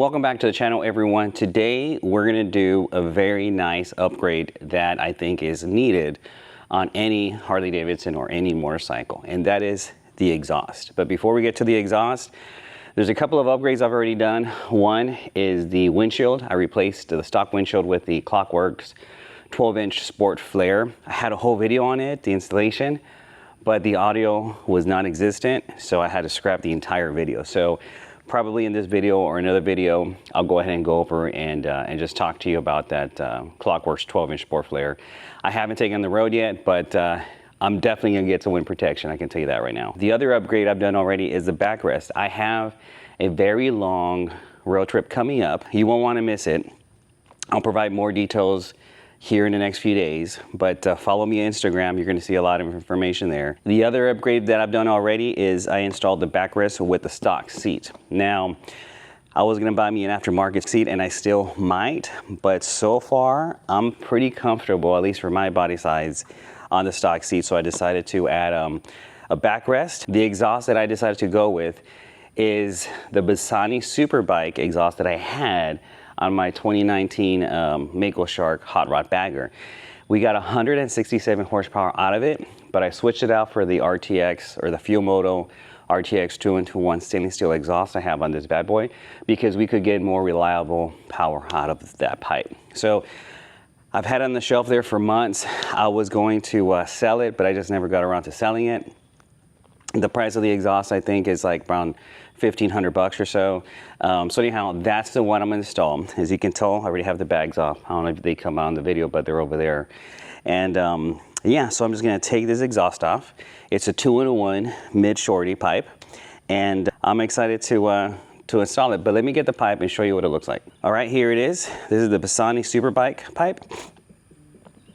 Welcome back to the channel, everyone. Today we're going to do a very nice upgrade that I think is needed on any Harley Davidson or any motorcycle, and that is the exhaust. But before we get to the exhaust, there's a couple of upgrades I've already done. One is the windshield. I replaced the stock windshield with the Clockworks 12-inch sport flare. I had a whole video on it, the installation, but the audio was non-existent, so I had to scrap the entire video. So probably in this video or another video, I'll go ahead and go over and just talk to you about that Clockworks 12-inch sport flare. I haven't taken the road yet, but I'm definitely gonna get some wind protection, I can tell you that right now. The other upgrade I've done already is the backrest. I have a very long road trip coming up. You won't wanna miss it. I'll provide more details here in the next few days, but follow me on Instagram. You're gonna see a lot of information there. The other upgrade that I've done already is I installed the backrest with the stock seat. Now, I was gonna buy me an aftermarket seat and I still might, but so far I'm pretty comfortable, at least for my body size, on the stock seat. So I decided to add a backrest. The exhaust that I decided to go with is the Bassani Super Bike exhaust that I had on my 2019 Mako Shark hot rod bagger. We got 167 horsepower out of it, but I switched it out for the RTX or the Fuel Moto RTX 2-in-1 stainless steel exhaust I have on this bad boy, because we could get more reliable power out of that pipe. So I've had it on the shelf there for months. I was going to sell it, but I just never got around to selling it. The price of the exhaust, I think, is like around 1,500 bucks or so. So anyhow, that's the one I'm gonna install. As you can tell, I already have the bags off. I don't know if they come out in the video, but they're over there. And yeah, so I'm just gonna take this exhaust off. It's a 2-in-1 mid-shorty pipe, and I'm excited to install it. But let me get the pipe and show you what it looks like. All right, here it is. This is the Bassani Super Bike pipe.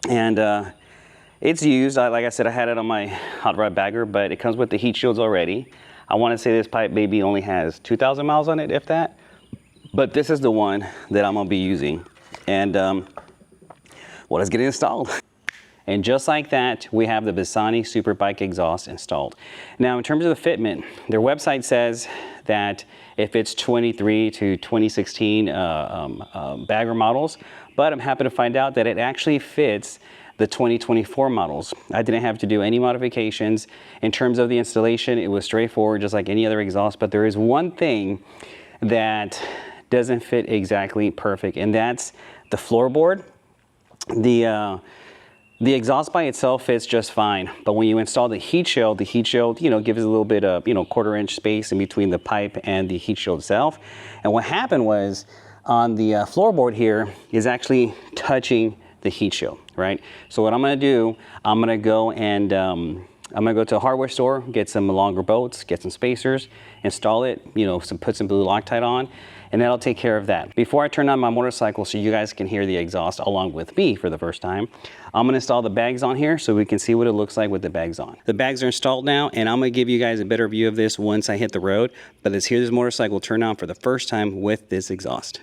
And it's used, like I said, I had it on my hot rod bagger, but it comes with the heat shields already. I want to say this pipe maybe only has 2,000 miles on it, if that. But this is the one that I'm going to be using. And well, let's get it installed. And just like that, we have the Bassani Super Bike exhaust installed. Now, in terms of the fitment, their website says that if it's 23 to 2016 bagger models, but I'm happy to find out that it actually fits the 2024 models. I didn't have to do any modifications. In terms of the installation, it was straightforward, just like any other exhaust, but there is one thing that doesn't fit exactly perfect, and that's the floorboard. The exhaust by itself fits just fine, but when you install the heat shield, you know, gives a little bit of, you know, 1/4 inch space in between the pipe and the heat shield itself. And what happened was, on the floorboard here is actually touching the heat shield, right? So what I'm gonna do, I'm gonna go and I'm gonna go to a hardware store, get some longer bolts, get some spacers, install it, you know, put some blue Loctite on, and that'll take care of that. Before I turn on my motorcycle so you guys can hear the exhaust along with me for the first time, I'm gonna install the bags on here so we can see what it looks like with the bags on. The bags are installed now, and I'm gonna give you guys a better view of this once I hit the road, but let's hear this motorcycle turn on for the first time with this exhaust.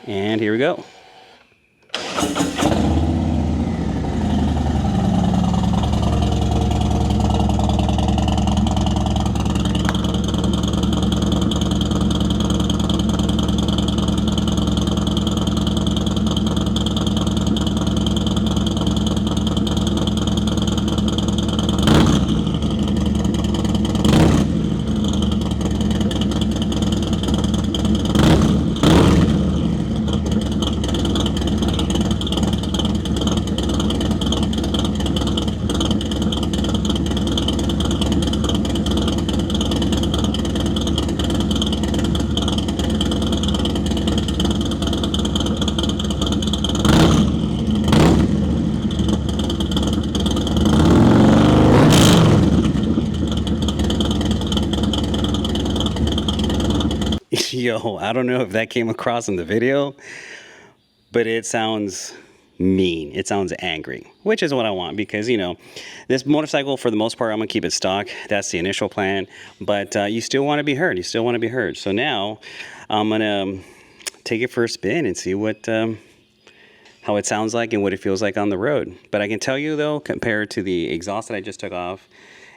And here we go. Yo, I don't know if that came across in the video, but it sounds mean. It sounds angry, which is what I want, because, you know, this motorcycle, for the most part, I'm gonna keep it stock. That's the initial plan, but you still want to be heard. You still want to be heard. So now I'm gonna take it for a spin and see what how it sounds like and what it feels like on the road. But I can tell you though, compared to the exhaust that I just took off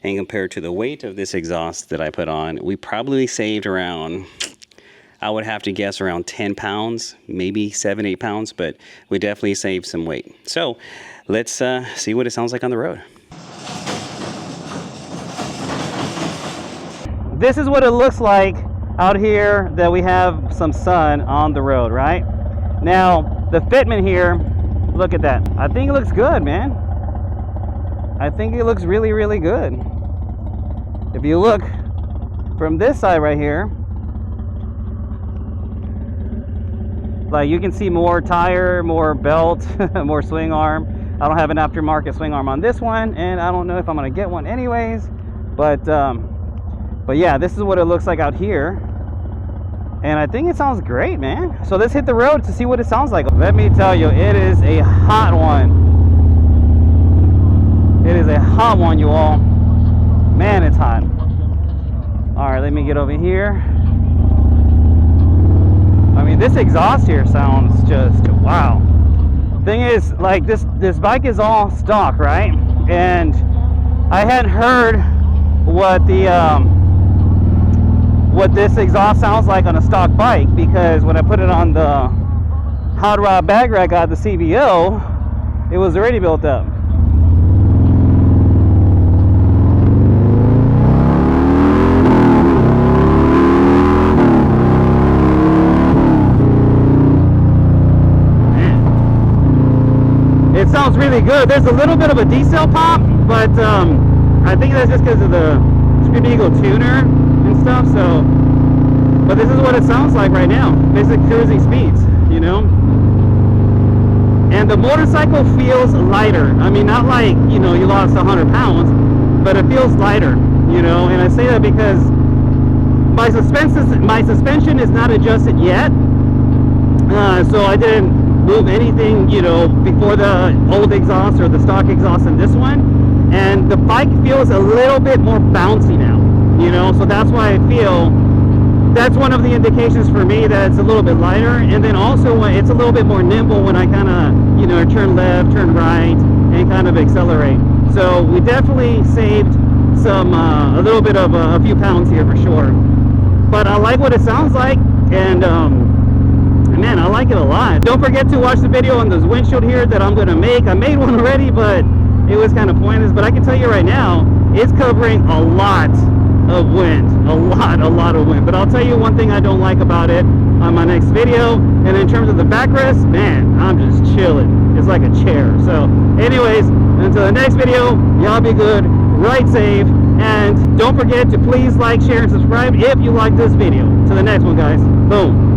and compared to the weight of this exhaust that I put on, we probably saved around, I would have to guess around 10 pounds, maybe 7, 8 pounds, but we definitely saved some weight. So let's see what it sounds like on the road. This is what it looks like out here that we have some sun on the road, right? Now, the fitment here, look at that. I think it looks good, man. I think it looks really, really good. If you look from this side right here, like you can see more tire, more belt, more swing arm. I don't have an aftermarket swing arm on this one, and I don't know if I'm gonna get one anyways, but yeah, this is what it looks like out here, and I think it sounds great, man. So let's hit the road to see what it sounds like. Let me tell you, it is a hot one. It is a hot one, you all. Man, it's hot. All right, let me get over here. I mean, this exhaust here sounds just wow. Thing is, like this bike is all stock, right? And I hadn't heard what this exhaust sounds like on a stock bike, because when I put it on the hot rod bag rack at the CBO, it was already built up. It sounds really good. There's a little bit of a decel pop, but I think that's just because of the Screamin tuner and stuff. So, but this is what it sounds like right now. Basic cruising speeds, you know. And the motorcycle feels lighter. I mean, not like, you know, you lost 100 pounds, but it feels lighter, you know. And I say that because my suspension is not adjusted yet, so I didn't move anything, you know, before the old exhaust or the stock exhaust in this one, and the bike feels a little bit more bouncy now, you know. So that's why I feel that's one of the indications for me that it's a little bit lighter. And then also it's a little bit more nimble when I kind of, you know, turn left, turn right, and kind of accelerate. So we definitely saved some a little bit of a few pounds here for sure. But I like what it sounds like, and man, I like it a lot. Don't forget to watch the video on this windshield here that I'm gonna make. I made one already, but it was kind of pointless. But I can tell you right now, it's covering a lot of wind, a lot of wind. But I'll tell you one thing I don't like about it on my next video. And in terms of the backrest, man, I'm just chilling. It's like a chair. So anyways, until the next video, y'all be good, ride safe, and don't forget to please like, share, and subscribe if you like this video. To the next one, guys. Boom.